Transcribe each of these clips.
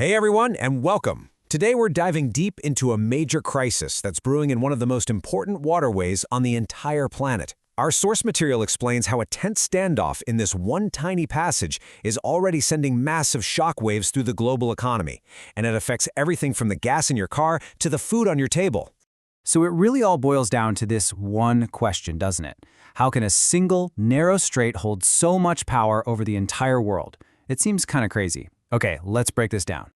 Hey everyone, and welcome. Today we're diving deep into a major crisis that's brewing in one of the most important waterways on the entire planet. Our source material explains how a tense standoff in this one tiny passage is already sending massive shockwaves through the global economy, and it affects everything from the gas in your car to the food on your table. So it really all boils down to this one question, doesn't it? How can a single, narrow strait hold so much power over the entire world? It seems kind of crazy. Okay, let's break this down.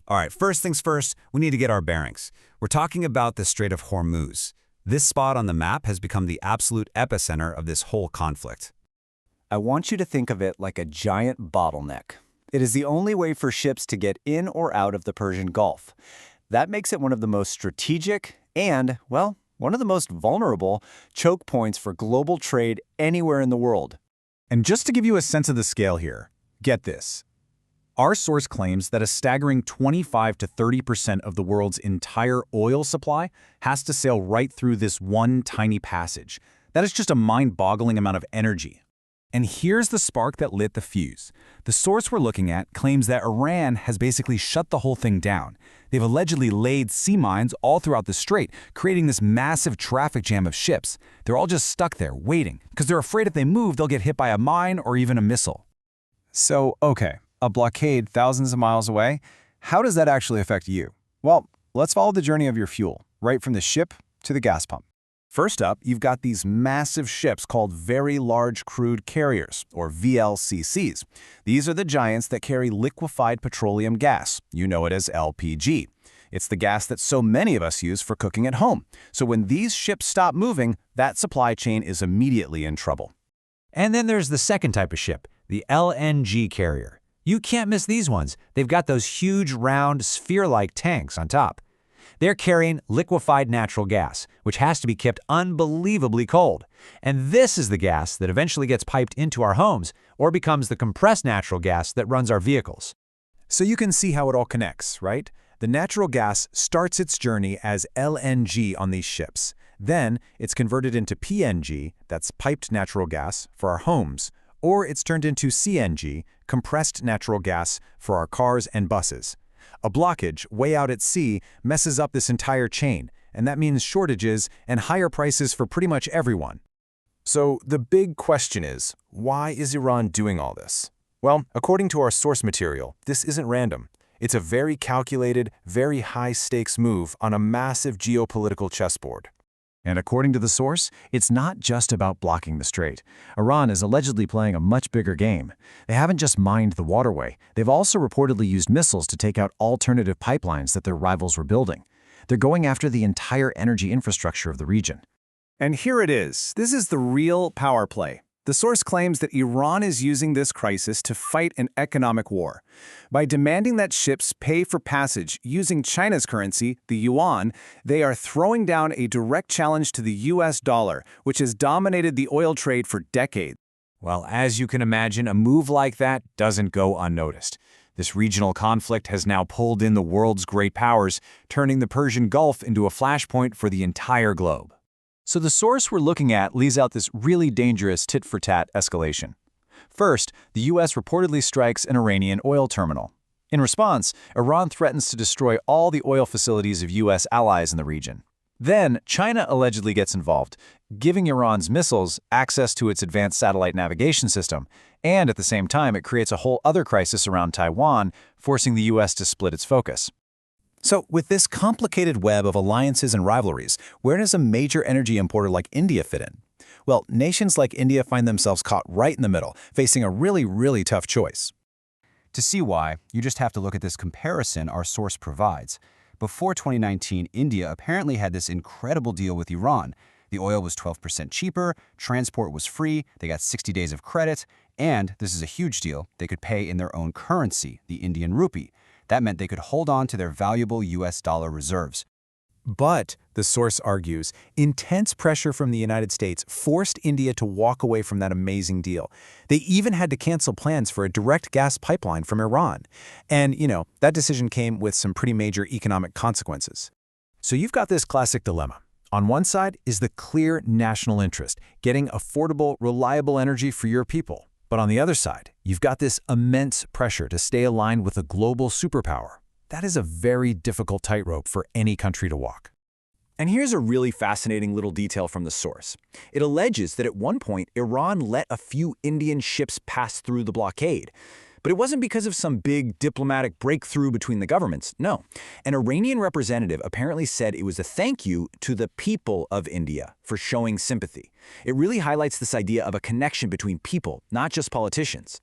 All right, first things first, we need to get our bearings. We're talking about the Strait of Hormuz. This spot on the map has become the absolute epicenter of this whole conflict. I want you to think of it like a giant bottleneck. It is the only way for ships to get in or out of the Persian Gulf. That makes it one of the most strategic and, well, one of the most vulnerable choke points for global trade anywhere in the world. And just to give you a sense of the scale here, get this. Our source claims that a staggering 25 to 30% of the world's entire oil supply has to sail right through this one tiny passage. That is just a mind-boggling amount of energy. And here's the spark that lit the fuse. The source we're looking at claims that Iran has basically shut the whole thing down. They've allegedly laid sea mines all throughout the strait, creating this massive traffic jam of ships. They're all just stuck there, waiting, because they're afraid if they move, they'll get hit by a mine or even a missile. So, okay, a blockade thousands of miles away, how does that actually affect you? Well, let's follow the journey of your fuel, right from the ship to the gas pump. First up, you've got these massive ships called Very Large Crude Carriers, or VLCCs. These are the giants that carry liquefied petroleum gas. You know it as LPG. It's the gas that so many of us use for cooking at home. So when these ships stop moving, that supply chain is immediately in trouble. And then there's the second type of ship, the LNG carrier. You can't miss these ones. They've got those huge, round, sphere-like tanks on top. They're carrying liquefied natural gas, which has to be kept unbelievably cold. And this is the gas that eventually gets piped into our homes or becomes the compressed natural gas that runs our vehicles. So you can see how it all connects, right? The natural gas starts its journey as LNG on these ships. Then it's converted into PNG, that's piped natural gas, for our homes. Or it's turned into CNG, compressed natural gas, for our cars and buses. A blockage way out at sea messes up this entire chain, and that means shortages and higher prices for pretty much everyone. So the big question is, why is Iran doing all this? Well, according to our source material, this isn't random. It's a very calculated, very high-stakes move on a massive geopolitical chessboard. And according to the source, it's not just about blocking the strait. Iran is allegedly playing a much bigger game. They haven't just mined the waterway. They've also reportedly used missiles to take out alternative pipelines that their rivals were building. They're going after the entire energy infrastructure of the region. And here it is. This is the real power play. The source claims that Iran is using this crisis to fight an economic war. By demanding that ships pay for passage using China's currency, the yuan, they are throwing down a direct challenge to the US dollar, which has dominated the oil trade for decades. Well, as you can imagine, a move like that doesn't go unnoticed. This regional conflict has now pulled in the world's great powers, turning the Persian Gulf into a flashpoint for the entire globe. So the source we're looking at lays out this really dangerous tit-for-tat escalation. First, the U.S. reportedly strikes an Iranian oil terminal. In response, Iran threatens to destroy all the oil facilities of U.S. allies in the region. Then, China allegedly gets involved, giving Iran's missiles access to its advanced satellite navigation system, and at the same time it creates a whole other crisis around Taiwan, forcing the U.S. to split its focus. So, with this complicated web of alliances and rivalries, where does a major energy importer like India fit in? Well, nations like India find themselves caught right in the middle, facing a really tough choice. To see why, you just have to look at this comparison our source provides. Before 2019, India apparently had this incredible deal with Iran. The oil was 12% cheaper, transport was free, they got 60 days of credit, and, this is a huge deal, they could pay in their own currency, the Indian rupee. That meant they could hold on to their valuable US dollar reserves. But, the source argues, intense pressure from the United States forced India to walk away from that amazing deal. They even had to cancel plans for a direct gas pipeline from Iran. And, that decision came with some pretty major economic consequences. So you've got this classic dilemma. On one side is the clear national interest, getting affordable, reliable energy for your people. But on the other side, you've got this immense pressure to stay aligned with a global superpower. That is a very difficult tightrope for any country to walk. And here's a really fascinating little detail from the source. It alleges that at one point, Iran let a few Indian ships pass through the blockade. But it wasn't because of some big diplomatic breakthrough between the governments. No. An Iranian representative apparently said it was a thank you to the people of India for showing sympathy. It really highlights this idea of a connection between people, not just politicians.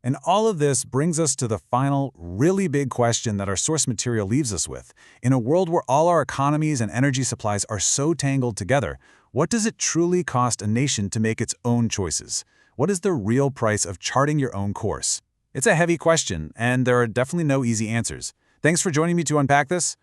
And all of this brings us to the final, really big question that our source material leaves us with. In a world where all our economies and energy supplies are so tangled together, what does it truly cost a nation to make its own choices? What is the real price of charting your own course? It's a heavy question, and there are definitely no easy answers. Thanks for joining me to unpack this.